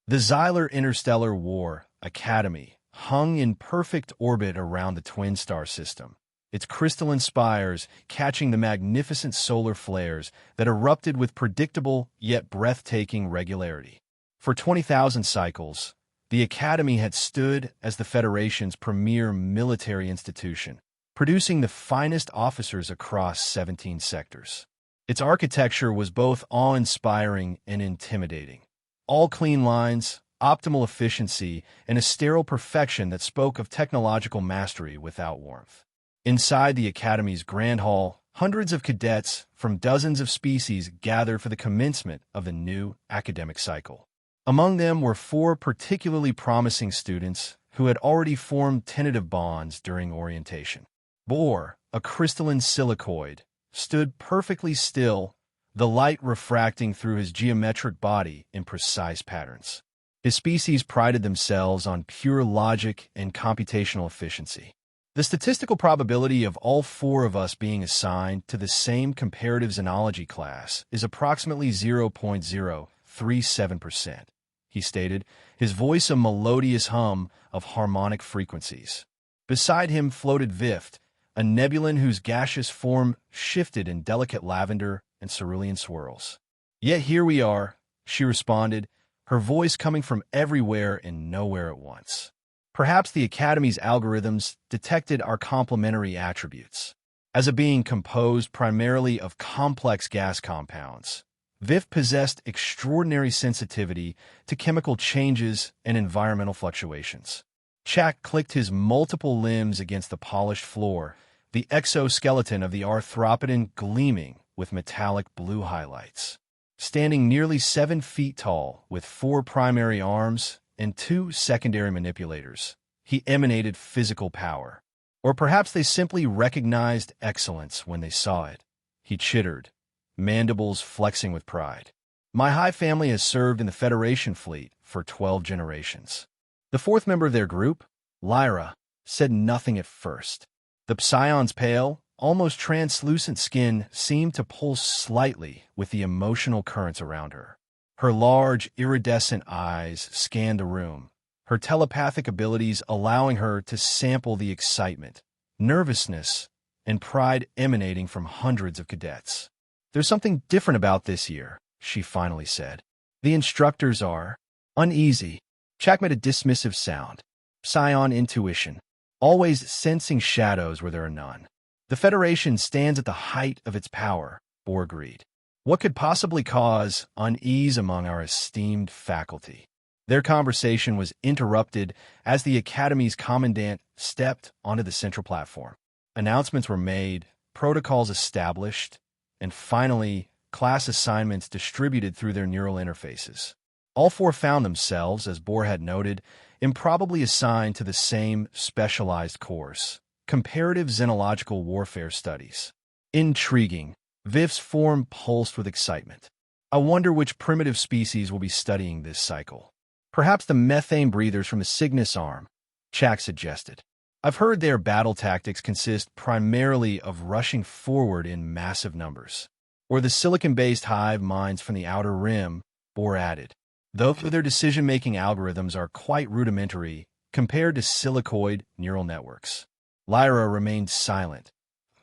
The Xylar Interstellar War Academy hung in perfect orbit around the twin star system, its crystalline spires catching the magnificent solar flares that erupted with predictable yet breathtaking regularity. For 20,000 cycles, the Academy had stood as the Federation's premier military institution, producing the finest officers across 17 sectors. Its architecture was both awe-inspiring and intimidating. All clean lines, optimal efficiency, and a sterile perfection that spoke of technological mastery without warmth. Inside the Academy's Grand Hall, hundreds of cadets from dozens of species gathered for the commencement of the new academic cycle. Among them were 4 particularly promising students who had already formed tentative bonds during orientation. Bohr, a crystalline silicoid, stood perfectly still, the light refracting through his geometric body in precise patterns. His species prided themselves on pure logic and computational efficiency. The statistical probability of all 4 of us being assigned to the same comparative xenology class is approximately 0.037%, he stated, his voice a melodious hum of harmonic frequencies. Beside him floated Vift, a nebulan whose gaseous form shifted in delicate lavender and cerulean swirls. "Yet here we are," she responded, her voice coming from everywhere and nowhere at once. Perhaps the Academy's algorithms detected our complementary attributes. As a being composed primarily of complex gas compounds, Vift possessed extraordinary sensitivity to chemical changes and environmental fluctuations. Chak clicked his multiple limbs against the polished floor, the exoskeleton of the arthropodon gleaming with metallic blue highlights. Standing nearly 7 feet tall, with 4 primary arms and 2 secondary manipulators, he emanated physical power. Or perhaps they simply recognized excellence when they saw it. He chittered, mandibles flexing with pride. "My High family has served in the Federation fleet for 12 generations." The 4th member of their group, Lyra, said nothing at first. The Psion's pale, almost translucent skin seemed to pulse slightly with the emotional currents around her. Her large, iridescent eyes scanned the room, her telepathic abilities allowing her to sample the excitement, nervousness, and pride emanating from hundreds of cadets. "There's something different about this year," she finally said. "The instructors are uneasy." Chak made a dismissive sound. Psion intuition, always sensing shadows where there are none. "The Federation stands at the height of its power," Bohr agreed. "What could possibly cause unease among our esteemed faculty?" Their conversation was interrupted as the Academy's commandant stepped onto the central platform. Announcements were made, protocols established, and finally, class assignments distributed through their neural interfaces. All 4 found themselves, as Bohr had noted, improbably assigned to the same specialized course, Comparative Xenological Warfare Studies. Intriguing. Vift's form pulsed with excitement. "I wonder which primitive species will be studying this cycle." "Perhaps the methane breathers from the Cygnus arm," Chak suggested. "I've heard their battle tactics consist primarily of rushing forward in massive numbers." "Or the silicon-based hive minds from the outer rim," Bohr added. "Though their decision-making algorithms are quite rudimentary compared to silicoid neural networks." Lyra remained silent,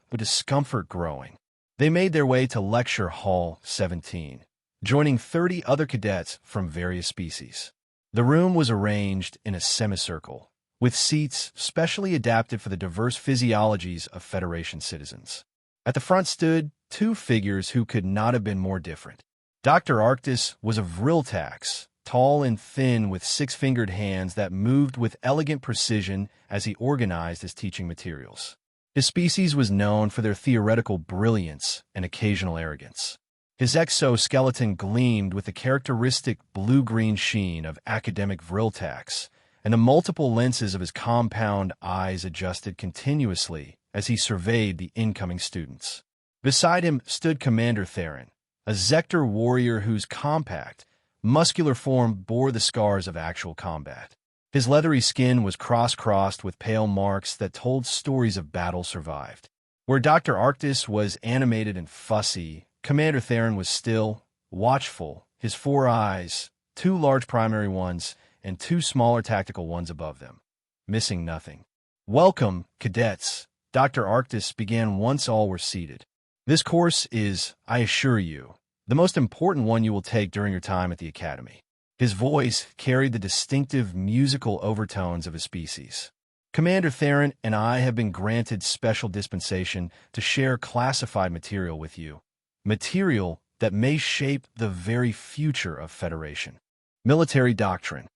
with discomfort growing. They made their way to Lecture Hall 17, joining 30 other cadets from various species. The room was arranged in a semicircle, with seats specially adapted for the diverse physiologies of Federation citizens. At the front stood 2 figures who could not have been more different. Dr. Arctis was a Vriltax, tall and thin with 6-fingered hands that moved with elegant precision as he organized his teaching materials. His species was known for their theoretical brilliance and occasional arrogance. His exoskeleton gleamed with the characteristic blue-green sheen of academic Vriltax, and the multiple lenses of his compound eyes adjusted continuously as he surveyed the incoming students. Beside him stood Commander Theron, a Zector warrior whose compact, muscular form bore the scars of actual combat. His leathery skin was cross-crossed with pale marks that told stories of battle survived. Where Dr. Arctis was animated and fussy, Commander Theron was still, watchful, his 4 eyes, two large primary ones and two smaller tactical ones above them, missing nothing. "Welcome, cadets," Dr. Arctis began once all were seated. "This course is, I assure you, the most important one you will take during your time at the Academy." His voice carried the distinctive musical overtones of his species. "Commander Theron and I have been granted special dispensation to share classified material with you. Material that may shape the very future of Federation. Military doctrine."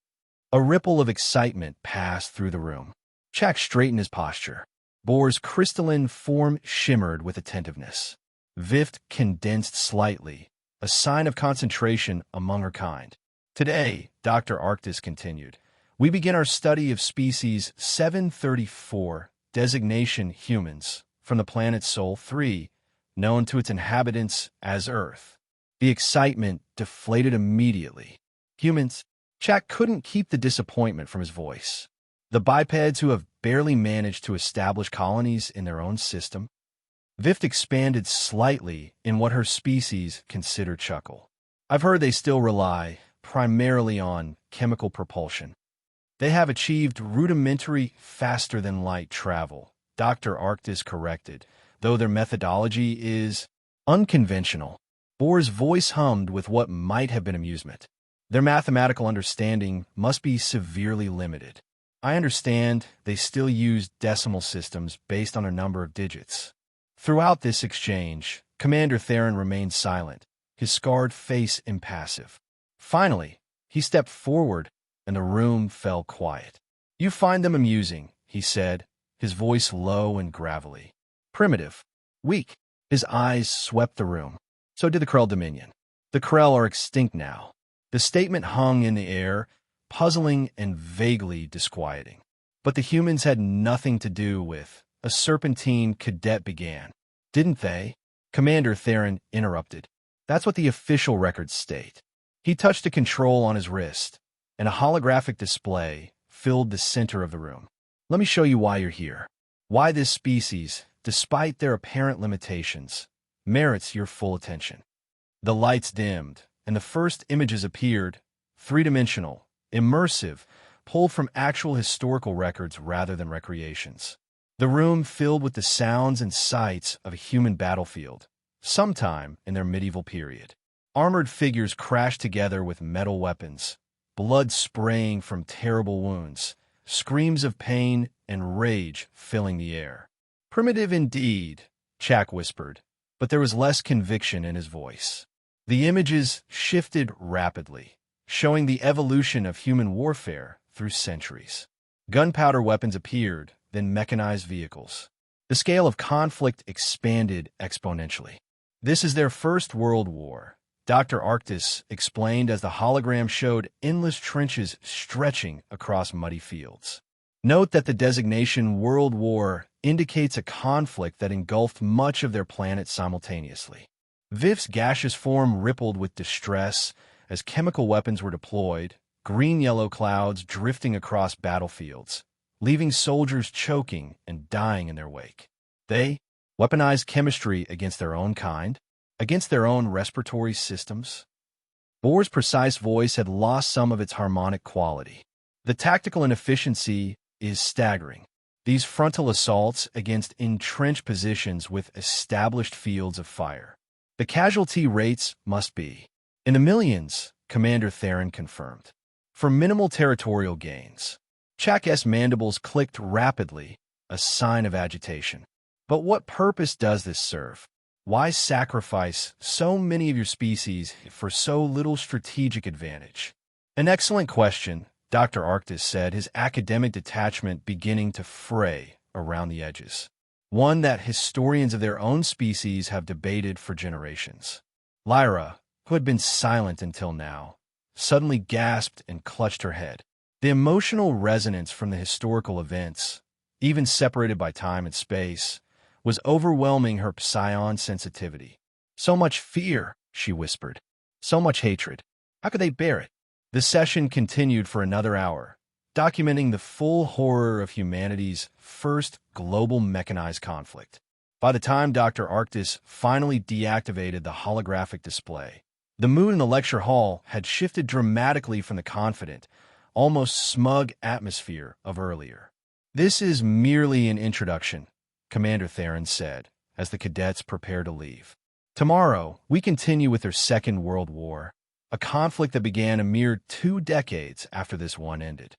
A ripple of excitement passed through the room. Jack straightened his posture. Bohr's crystalline form shimmered with attentiveness. Vift condensed slightly, a sign of concentration among her kind. "Today," Dr. Arctis continued, "we begin our study of species 734, designation humans, from the planet Sol 3, known to its inhabitants as Earth." The excitement deflated immediately. "Humans?" Jack couldn't keep the disappointment from his voice. "The bipeds who have barely managed to establish colonies in their own system?" Vift expanded slightly in what her species considered chuckle. "I've heard they still rely primarily on chemical propulsion." "They have achieved rudimentary faster-than-light travel," Dr. Arctis corrected, "though their methodology is unconventional." Bohr's voice hummed with what might have been amusement. "Their mathematical understanding must be severely limited. I understand they still use decimal systems based on a number of digits." Throughout this exchange, Commander Theron remained silent, his scarred face impassive. Finally, he stepped forward, and the room fell quiet. "You find them amusing," he said, his voice low and gravelly. "Primitive. Weak." His eyes swept the room. "So did the Krell Dominion. The Krell are extinct now." The statement hung in the air, puzzling and vaguely disquieting. "But the humans had nothing to do with," a serpentine cadet began. "Didn't they?" Commander Theron interrupted. "That's what the official records state." He touched a control on his wrist, and a holographic display filled the center of the room. "Let me show you why you're here. Why this species, despite their apparent limitations, merits your full attention." The lights dimmed, and the first images appeared, three-dimensional, immersive, pulled from actual historical records rather than recreations. The room filled with the sounds and sights of a human battlefield, sometime in their medieval period. Armored figures crashed together with metal weapons, blood spraying from terrible wounds, screams of pain and rage filling the air. "Primitive indeed," Jack whispered, but there was less conviction in his voice. The images shifted rapidly, showing the evolution of human warfare through centuries. Gunpowder weapons appeared, then mechanized vehicles. The scale of conflict expanded exponentially. "This is their first world war," Dr. Arctis explained as the hologram showed endless trenches stretching across muddy fields. "Note that the designation World War indicates a conflict that engulfed much of their planet simultaneously." Viv's gaseous form rippled with distress as chemical weapons were deployed, green-yellow clouds drifting across battlefields, leaving soldiers choking and dying in their wake. They weaponized chemistry against their own kind, against their own respiratory systems. Bohr's precise voice had lost some of its harmonic quality. "The tactical inefficiency is staggering. These frontal assaults against entrenched positions with established fields of fire. The casualty rates must be in the millions," Commander Theron confirmed. "For minimal territorial gains." Jack's mandibles clicked rapidly, a sign of agitation. "But what purpose does this serve? Why sacrifice so many of your species for so little strategic advantage?" "An excellent question," Dr. Arctis said, his academic detachment beginning to fray around the edges. "One that historians of their own species have debated for generations." Lyra, who had been silent until now, suddenly gasped and clutched her head. The emotional resonance from the historical events, even separated by time and space, was overwhelming her psion sensitivity. "So much fear," she whispered. "So much hatred. How could they bear it?" The session continued for another hour, documenting the full horror of humanity's first global mechanized conflict. By the time Dr. Arctis finally deactivated the holographic display, The mood in the lecture hall had shifted dramatically from the confident, almost smug atmosphere of earlier. "This is merely an introduction," Commander Theron said, as the cadets prepared to leave. "Tomorrow, we continue with their Second World War, a conflict that began a mere 2 decades after this one ended."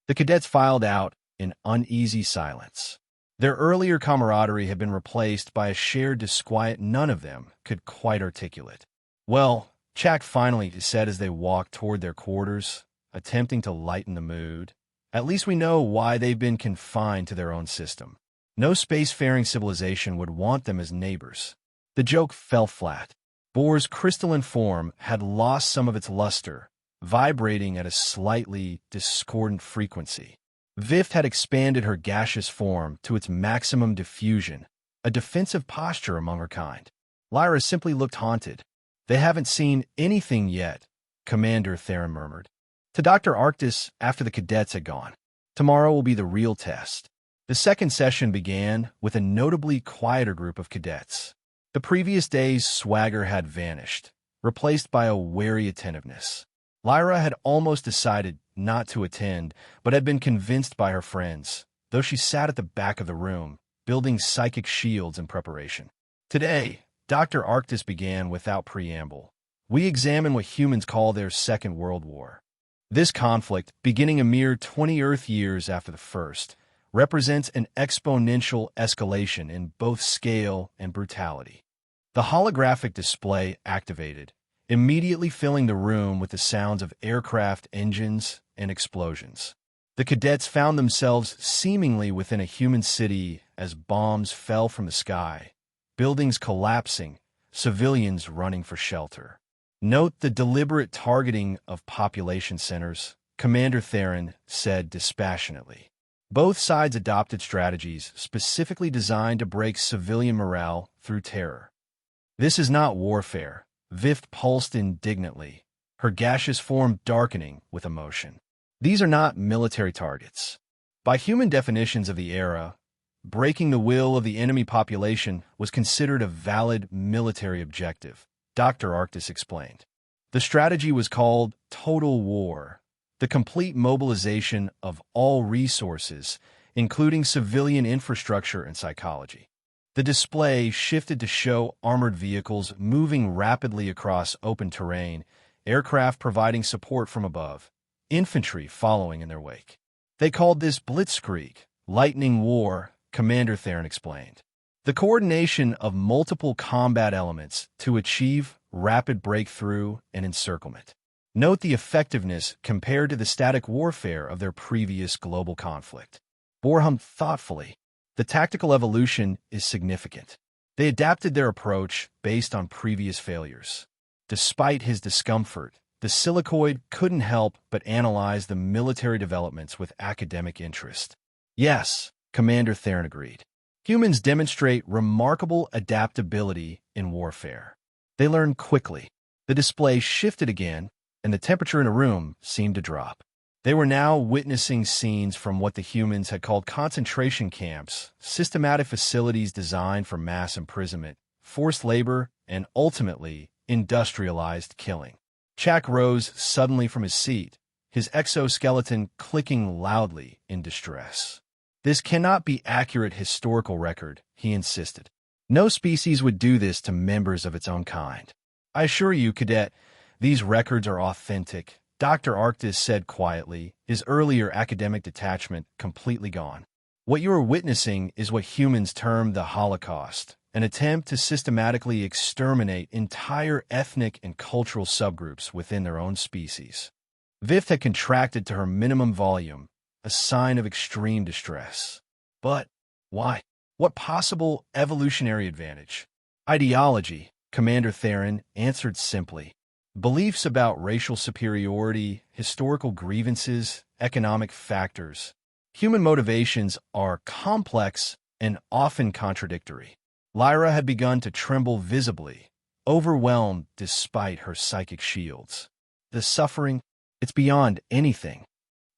The cadets filed out in uneasy silence. Their earlier camaraderie had been replaced by a shared disquiet none of them could quite articulate. "Well," Jack finally said as they walked toward their quarters, attempting to lighten the mood, "at least we know why they've been confined to their own system. No spacefaring civilization would want them as neighbors." The joke fell flat. Bohr's crystalline form had lost some of its luster, vibrating at a slightly discordant frequency. Vift had expanded her gaseous form to its maximum diffusion, a defensive posture among her kind. Lyra simply looked haunted. "They haven't seen anything yet," Commander Theron murmured. To Dr. Arctis after the cadets had gone. "Tomorrow will be the real test." The second session began with a notably quieter group of cadets. The previous day's swagger had vanished, replaced by a wary attentiveness. Lyra had almost decided not to attend, but had been convinced by her friends, though she sat at the back of the room, building psychic shields in preparation. Today, Dr. Arctis began without preamble. "We examine what humans call their Second World War. This conflict, beginning a mere 20 Earth years after the first, represents an exponential escalation in both scale and brutality." The holographic display activated, immediately filling the room with the sounds of aircraft engines and explosions. The cadets found themselves seemingly within a human city as bombs fell from the sky, buildings collapsing, civilians running for shelter. "Note the deliberate targeting of population centers," Commander Theron said dispassionately. Both sides adopted strategies specifically designed to break civilian morale through terror. "This is not warfare," Vift pulsed indignantly, her gaseous form darkening with emotion. "These are not military targets. By human definitions of the era, breaking the will of the enemy population was considered a valid military objective," Dr. Arctis explained. "The strategy was called total war, the complete mobilization of all resources, including civilian infrastructure and psychology." The display shifted to show armored vehicles moving rapidly across open terrain, aircraft providing support from above, infantry following in their wake. "They called this blitzkrieg, lightning war," Commander Theron explained. "The coordination of multiple combat elements to achieve rapid breakthrough and encirclement. Note the effectiveness compared to the static warfare of their previous global conflict." Bohr hummed thoughtfully. "The tactical evolution is significant. They adapted their approach based on previous failures." Despite his discomfort, the silicoid couldn't help but analyze the military developments with academic interest. "Yes," Commander Theron agreed. "Humans demonstrate remarkable adaptability in warfare. They learn quickly." The display shifted again, and the temperature in the room seemed to drop. They were now witnessing scenes from what the humans had called concentration camps, systematic facilities designed for mass imprisonment, forced labor, and ultimately industrialized killing. Jack rose suddenly from his seat, his exoskeleton clicking loudly in distress. "This cannot be accurate historical record," he insisted. "No species would do this to members of its own kind. I assure you, Cadet, these records are authentic," Dr. Arctis said quietly, his earlier academic detachment completely gone. "What you are witnessing is what humans term the Holocaust, an attempt to systematically exterminate entire ethnic and cultural subgroups within their own species." Vift had contracted to her minimum volume, a sign of extreme distress. "But why? What possible evolutionary advantage?" "Ideology," Commander Theron answered simply. "Beliefs about racial superiority, historical grievances, economic factors. Human motivations are complex and often contradictory." Lyra had begun to tremble visibly, overwhelmed despite her psychic shields. "The suffering, it's beyond anything."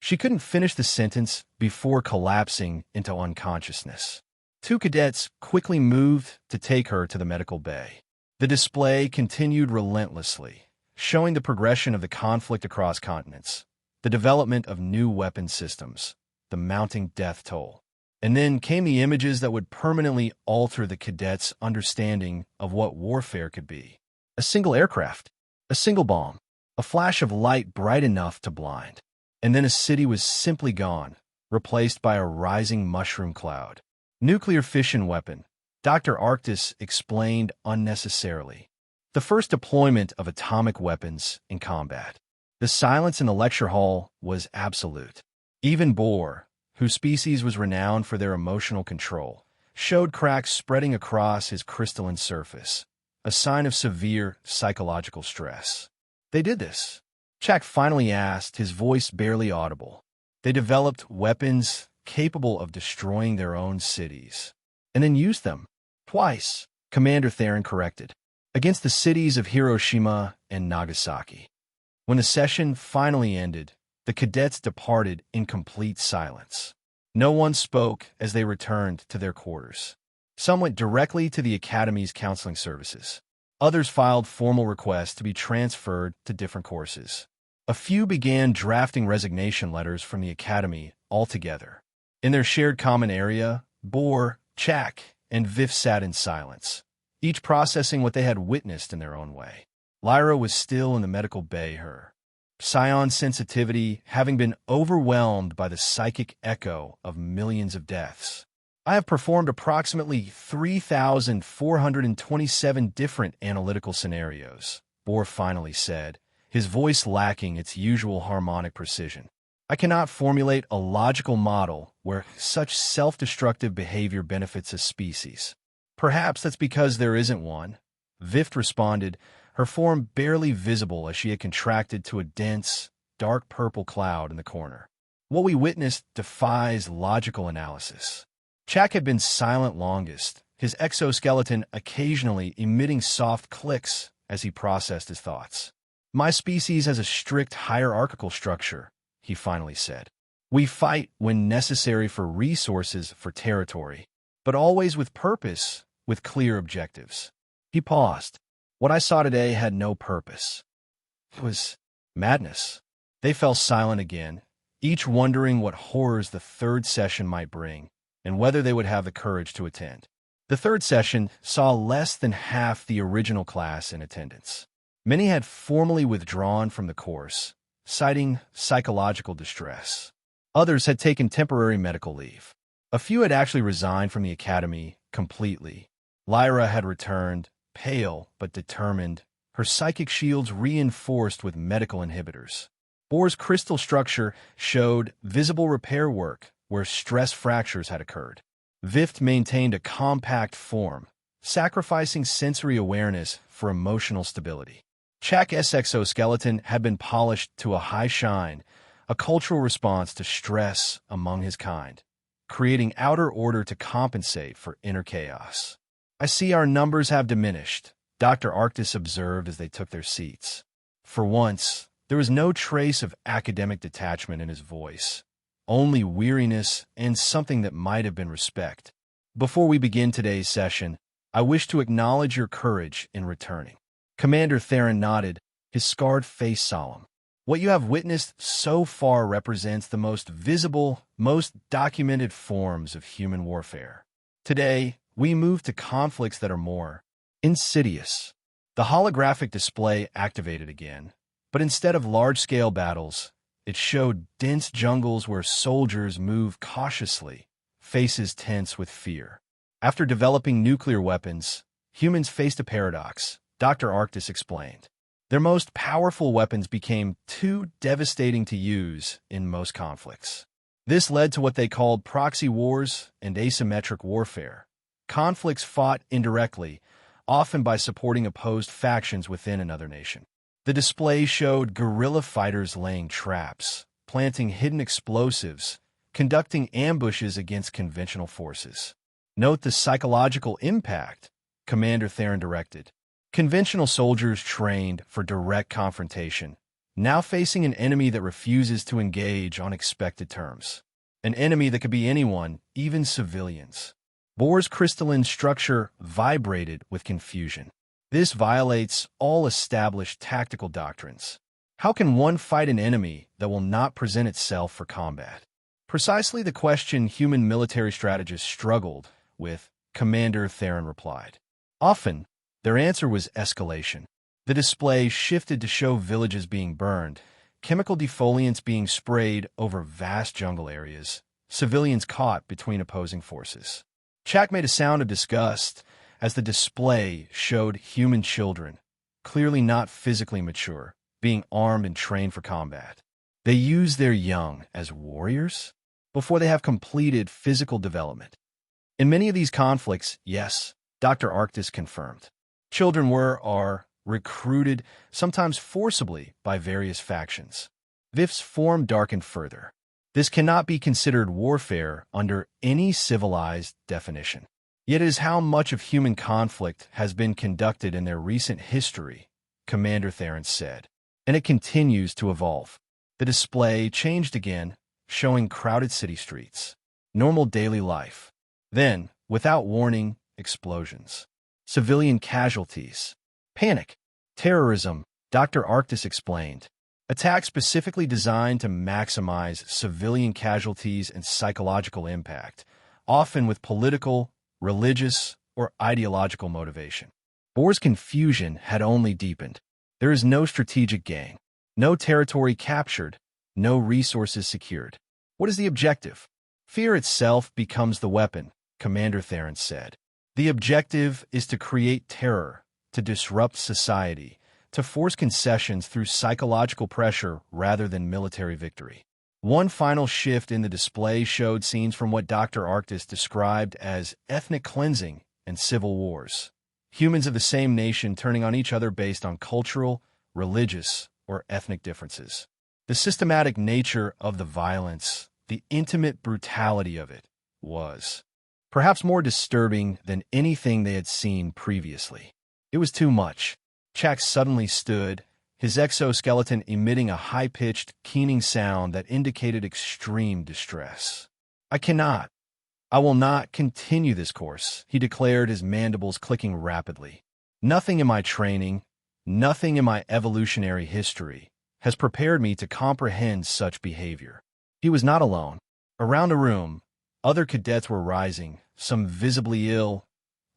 She couldn't finish the sentence before collapsing into unconsciousness. Two cadets quickly moved to take her to the medical bay. The display continued relentlessly, showing the progression of the conflict across continents, the development of new weapon systems, the mounting death toll. And then came the images that would permanently alter the cadets' understanding of what warfare could be. A single aircraft, a single bomb, a flash of light bright enough to blind. And then a city was simply gone, replaced by a rising mushroom cloud. Nuclear fission weapon, Dr. Arctis explained unnecessarily. The first deployment of atomic weapons in combat. The silence in the lecture hall was absolute. Even Bohr, whose species was renowned for their emotional control, showed cracks spreading across his crystalline surface, a sign of severe psychological stress. They did this. Chak finally asked, his voice barely audible. They developed weapons capable of destroying their own cities, and then used them. Twice, Commander Theron corrected, against the cities of Hiroshima and Nagasaki. When the session finally ended, the cadets departed in complete silence. No one spoke as they returned to their quarters. Some went directly to the Academy's counseling services. Others filed formal requests to be transferred to different courses. A few began drafting resignation letters from the Academy altogether. In their shared common area, Bohr, Chak, and Vif sat in silence, each processing what they had witnessed in their own way. Lyra was still in the medical bay, her psion sensitivity having been overwhelmed by the psychic echo of millions of deaths. I have performed approximately 3,427 different analytical scenarios, Bohr finally said, his voice lacking its usual harmonic precision. I cannot formulate a logical model where such self-destructive behavior benefits a species. Perhaps that's because there isn't one. Vift responded, her form barely visible as she had contracted to a dense, dark purple cloud in the corner. What we witnessed defies logical analysis. Chak had been silent longest, his exoskeleton occasionally emitting soft clicks as he processed his thoughts. My species has a strict hierarchical structure, he finally said. We fight when necessary for resources, for territory, but always with purpose, with clear objectives. He paused. What I saw today had no purpose. It was madness. They fell silent again, each wondering what horrors the third session might bring, and whether they would have the courage to attend. The third session saw less than half the original class in attendance. Many had formally withdrawn from the course, citing psychological distress. Others had taken temporary medical leave. A few had actually resigned from the Academy completely. Lyra had returned, pale but determined, her psychic shields reinforced with medical inhibitors. Bohr's crystal structure showed visible repair work where stress fractures had occurred. Vift maintained a compact form, sacrificing sensory awareness for emotional stability. Chak's exoskeleton had been polished to a high shine, a cultural response to stress among his kind, creating outer order to compensate for inner chaos. I see our numbers have diminished, Dr. Arctis observed as they took their seats. For once, there was no trace of academic detachment in his voice, only weariness and something that might have been respect. Before we begin today's session, I wish to acknowledge your courage in returning. Commander Theron nodded, his scarred face solemn. What you have witnessed so far represents the most visible, most documented forms of human warfare. Today, we move to conflicts that are more insidious. The holographic display activated again, but instead of large-scale battles, it showed dense jungles where soldiers move cautiously, faces tense with fear. After developing nuclear weapons, humans faced a paradox, Dr. Arctis explained. Their most powerful weapons became too devastating to use in most conflicts. This led to what they called proxy wars and asymmetric warfare, conflicts fought indirectly, often by supporting opposed factions within another nation. The display showed guerrilla fighters laying traps, planting hidden explosives, conducting ambushes against conventional forces. Note the psychological impact, Commander Theron directed. Conventional soldiers trained for direct confrontation, now facing an enemy that refuses to engage on expected terms. An enemy that could be anyone, even civilians. Bohr's crystalline structure vibrated with confusion. This violates all established tactical doctrines. How can one fight an enemy that will not present itself for combat? Precisely the question human military strategists struggled with, Commander Theron replied. Often, their answer was escalation. The display shifted to show villages being burned, chemical defoliants being sprayed over vast jungle areas, civilians caught between opposing forces. Chak made a sound of disgust as the display showed human children, clearly not physically mature, being armed and trained for combat. They use their young as warriors before they have completed physical development. In many of these conflicts, yes, Dr. Arctis confirmed. Children are recruited, sometimes forcibly, by various factions. Vif's form darkened further. This cannot be considered warfare under any civilized definition. Yet it is how much of human conflict has been conducted in their recent history, Commander Theron said, and it continues to evolve. The display changed again, showing crowded city streets, normal daily life. Then, without warning, explosions. Civilian casualties. Panic. Terrorism, Dr. Arctis explained. Attacks specifically designed to maximize civilian casualties and psychological impact, often with political, religious, or ideological motivation. Bohr's confusion had only deepened. There is no strategic gain, no territory captured, no resources secured. What is the objective? Fear itself becomes the weapon, Commander Theron said. The objective is to create terror, to disrupt society, to force concessions through psychological pressure rather than military victory. One final shift in the display showed scenes from what Dr. Arctis described as ethnic cleansing and civil wars. Humans of the same nation turning on each other based on cultural, religious, or ethnic differences. The systematic nature of the violence, the intimate brutality of it, was perhaps more disturbing than anything they had seen previously. It was too much. Chak suddenly stood, his exoskeleton emitting a high-pitched, keening sound that indicated extreme distress. I will not continue this course, he declared, his mandibles clicking rapidly. Nothing in my training, nothing in my evolutionary history has prepared me to comprehend such behavior. He was not alone. Around the room, other cadets were rising, some visibly ill,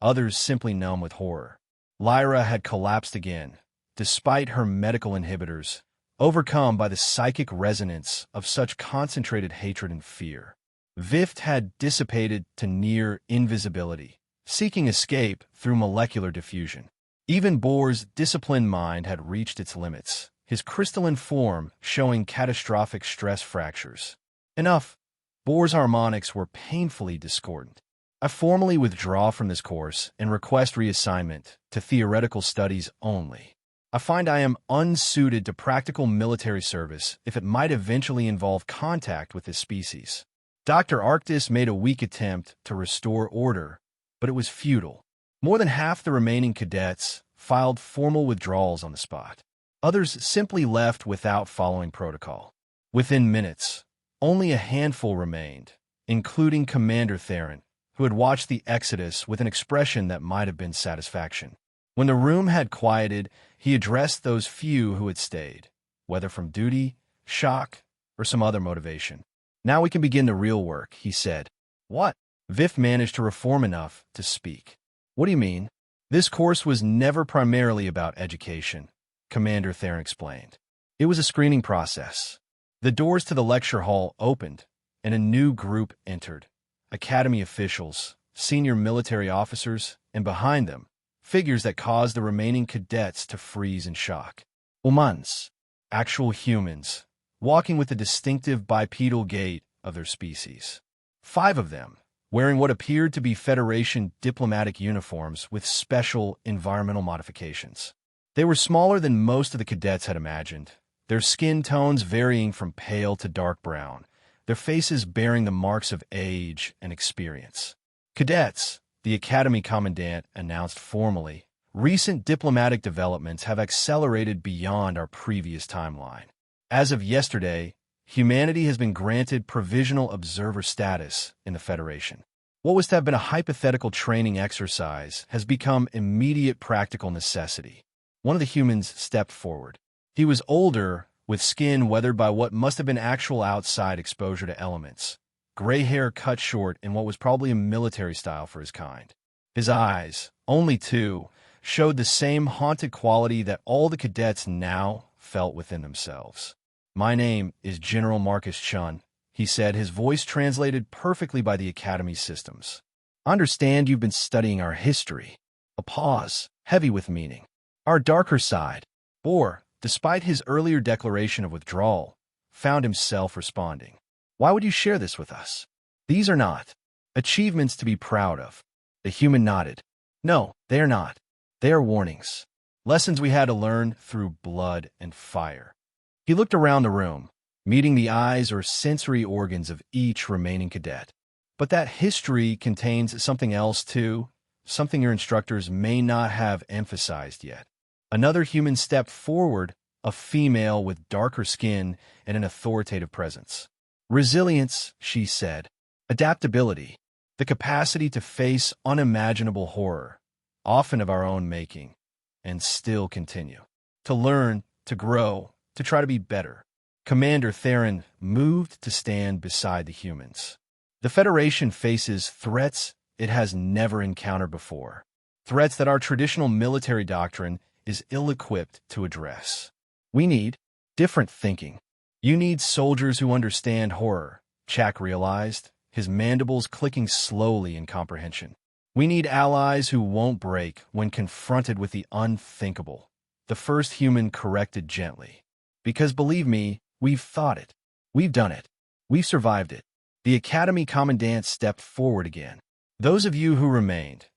others simply numb with horror. Lyra had collapsed again, despite her medical inhibitors, overcome by the psychic resonance of such concentrated hatred and fear. Vift had dissipated to near invisibility, seeking escape through molecular diffusion. Even Bohr's disciplined mind had reached its limits, his crystalline form showing catastrophic stress fractures. Enough. Bohr's harmonics were painfully discordant. I formally withdraw from this course and request reassignment to theoretical studies only. I find I am unsuited to practical military service if it might eventually involve contact with this species. Dr. Arctis made a weak attempt to restore order, but it was futile. More than half the remaining cadets filed formal withdrawals on the spot. Others simply left without following protocol. Within minutes, only a handful remained, including Commander Theron, who had watched the exodus with an expression that might have been satisfaction. When the room had quieted, he addressed those few who had stayed, whether from duty, shock, or some other motivation. Now we can begin the real work, he said. What? Vif managed to reform enough to speak. What do you mean? This course was never primarily about education, Commander Theron explained. It was a screening process. The doors to the lecture hall opened, and a new group entered. Academy officials, senior military officers, and behind them, figures that caused the remaining cadets to freeze in shock. Humans, actual humans, walking with the distinctive bipedal gait of their species. 5 of them, wearing what appeared to be Federation diplomatic uniforms with special environmental modifications. They were smaller than most of the cadets had imagined, their skin tones varying from pale to dark brown, their faces bearing the marks of age and experience. Cadets, the Academy Commandant announced formally, recent diplomatic developments have accelerated beyond our previous timeline. As of yesterday, humanity has been granted provisional observer status in the Federation. What was to have been a hypothetical training exercise has become immediate practical necessity. One of the humans stepped forward. He was older, with skin weathered by what must have been actual outside exposure to elements. Gray hair cut short in what was probably a military style for his kind. His eyes, only two, showed the same haunted quality that all the cadets now felt within themselves. "My name is General Marcus Chun," he said, his voice translated perfectly by the Academy's systems. "I understand you've been studying our history." A pause, heavy with meaning. "Our darker side." Or, despite his earlier declaration of withdrawal, found himself responding. "Why would you share this with us? These are not achievements to be proud of." The human nodded. "No, they are not. They are warnings. Lessons we had to learn through blood and fire." He looked around the room, meeting the eyes or sensory organs of each remaining cadet. "But that history contains something else too, something your instructors may not have emphasized yet." Another human stepped forward, a female with darker skin and an authoritative presence. "Resilience," she said. "Adaptability. The capacity to face unimaginable horror, often of our own making, and still continue. To learn, to grow, to try to be better." Commander Theron moved to stand beside the humans. "The Federation faces threats it has never encountered before. Threats that our traditional military doctrine is ill-equipped to address. We need different thinking. You need soldiers who understand horror," Chak realized, his mandibles clicking slowly in comprehension. "We need allies who won't break when confronted with the unthinkable," the first human corrected gently. "Because believe me, we've thought it. We've done it. We've survived it." The Academy Commandant stepped forward again. "Those of you who remained,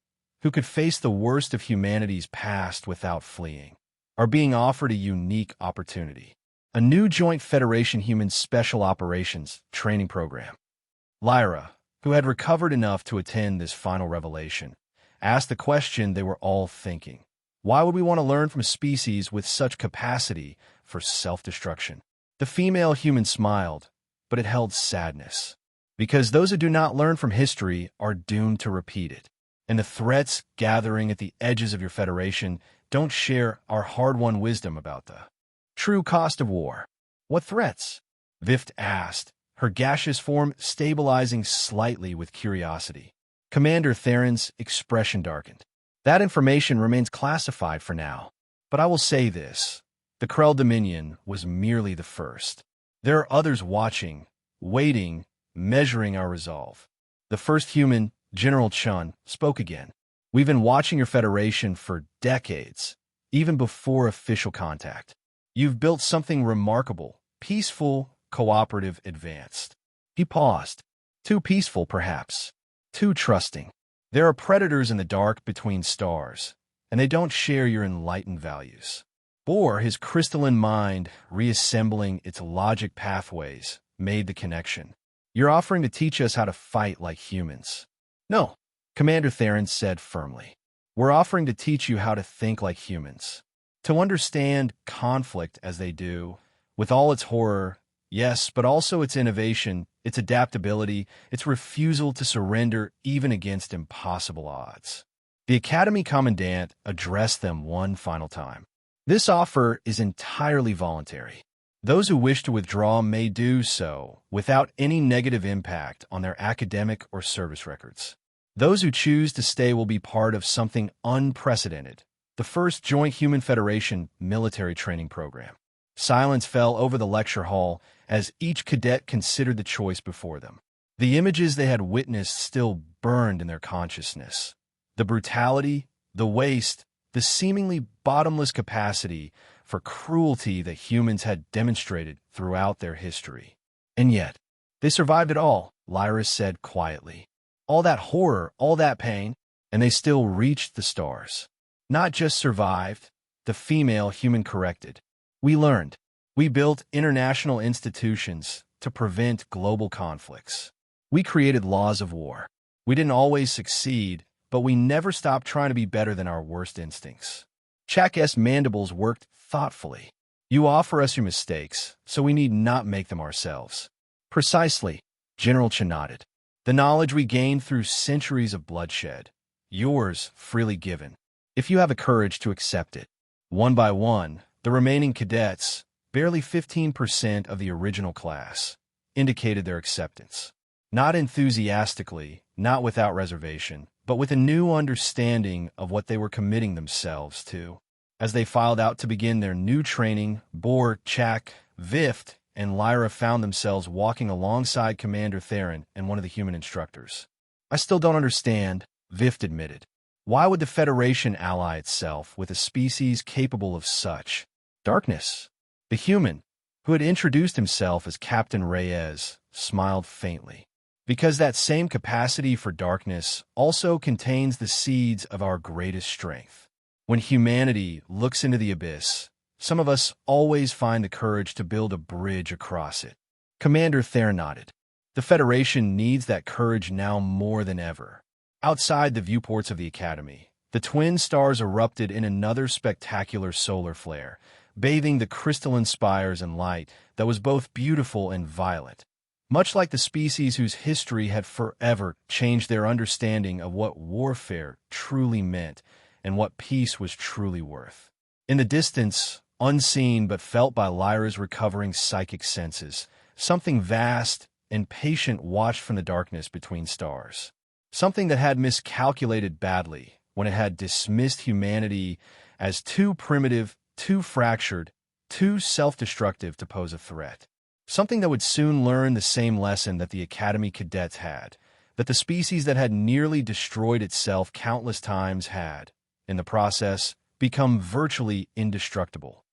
who could face the worst of humanity's past without fleeing, are being offered a unique opportunity. A new Joint Federation Human Special Operations training program." Lyra, who had recovered enough to attend this final revelation, asked the question they were all thinking. Why would we want to learn from a species with such capacity for self-destruction? The female human smiled, but it held sadness. Because those who do not learn from history are doomed to repeat it. And the threats gathering at the edges of your Federation don't share our hard-won wisdom about the true cost of war. "What threats?" Vift asked, her gaseous form stabilizing slightly with curiosity. Commander Theron's expression darkened. "That information remains classified for now. But I will say this. The Krell Dominion was merely the first. There are others watching, waiting, measuring our resolve." The first human, General Chun, spoke again. "We've been watching your Federation for decades, even before official contact. You've built something remarkable, peaceful, cooperative, advanced." He paused. "Too peaceful, perhaps. Too trusting. There are predators in the dark between stars, and they don't share your enlightened values." Or his crystalline mind, reassembling its logic pathways, made the connection. "You're offering to teach us how to fight like humans." "No," Commander Theron said firmly. "We're offering to teach you how to think like humans. To understand conflict as they do, with all its horror, yes, but also its innovation, its adaptability, its refusal to surrender even against impossible odds." The Academy Commandant addressed them one final time. "This offer is entirely voluntary. Those who wish to withdraw may do so without any negative impact on their academic or service records. Those who choose to stay will be part of something unprecedented, the first Joint Human Federation military training program." Silence fell over the lecture hall as each cadet considered the choice before them. The images they had witnessed still burned in their consciousness. The brutality, the waste, the seemingly bottomless capacity for cruelty that humans had demonstrated throughout their history. And yet, they survived it all, Lyra said quietly. All that horror, all that pain, and they still reached the stars. Not just survived, the female human corrected. "We learned. We built international institutions to prevent global conflicts. We created laws of war. We didn't always succeed, but we never stopped trying to be better than our worst instincts." Chak's mandibles worked thoughtfully. "You offer us your mistakes, so we need not make them ourselves." "Precisely," General Chen nodded. The knowledge we gained through centuries of bloodshed. Yours, freely given. If you have the courage to accept it. One by one, the remaining cadets, barely 15% of the original class, indicated their acceptance. Not enthusiastically, not without reservation, but with a new understanding of what they were committing themselves to. As they filed out to begin their new training, Bor, Chak, Vift, and Lyra found themselves walking alongside Commander Theron and one of the human instructors. I still don't understand, Vift admitted. Why would the Federation ally itself with a species capable of such darkness? The human, who had introduced himself as Captain Reyes, smiled faintly. Because that same capacity for darkness also contains the seeds of our greatest strength. When humanity looks into the abyss, some of us always find the courage to build a bridge across it. Commander Thayer nodded. The Federation needs that courage now more than ever. Outside the viewports of the Academy, the twin stars erupted in another spectacular solar flare, bathing the crystalline spires in light that was both beautiful and violent. Much like the species whose history had forever changed their understanding of what warfare truly meant and what peace was truly worth. In the distance, unseen but felt by Lyra's recovering psychic senses, something vast and patient watched from the darkness between stars. Something that had miscalculated badly when it had dismissed humanity as too primitive, too fractured, too self-destructive to pose a threat. Something that would soon learn the same lesson that the Academy cadets had, that the species that had nearly destroyed itself countless times had, in the process, become virtually indestructible.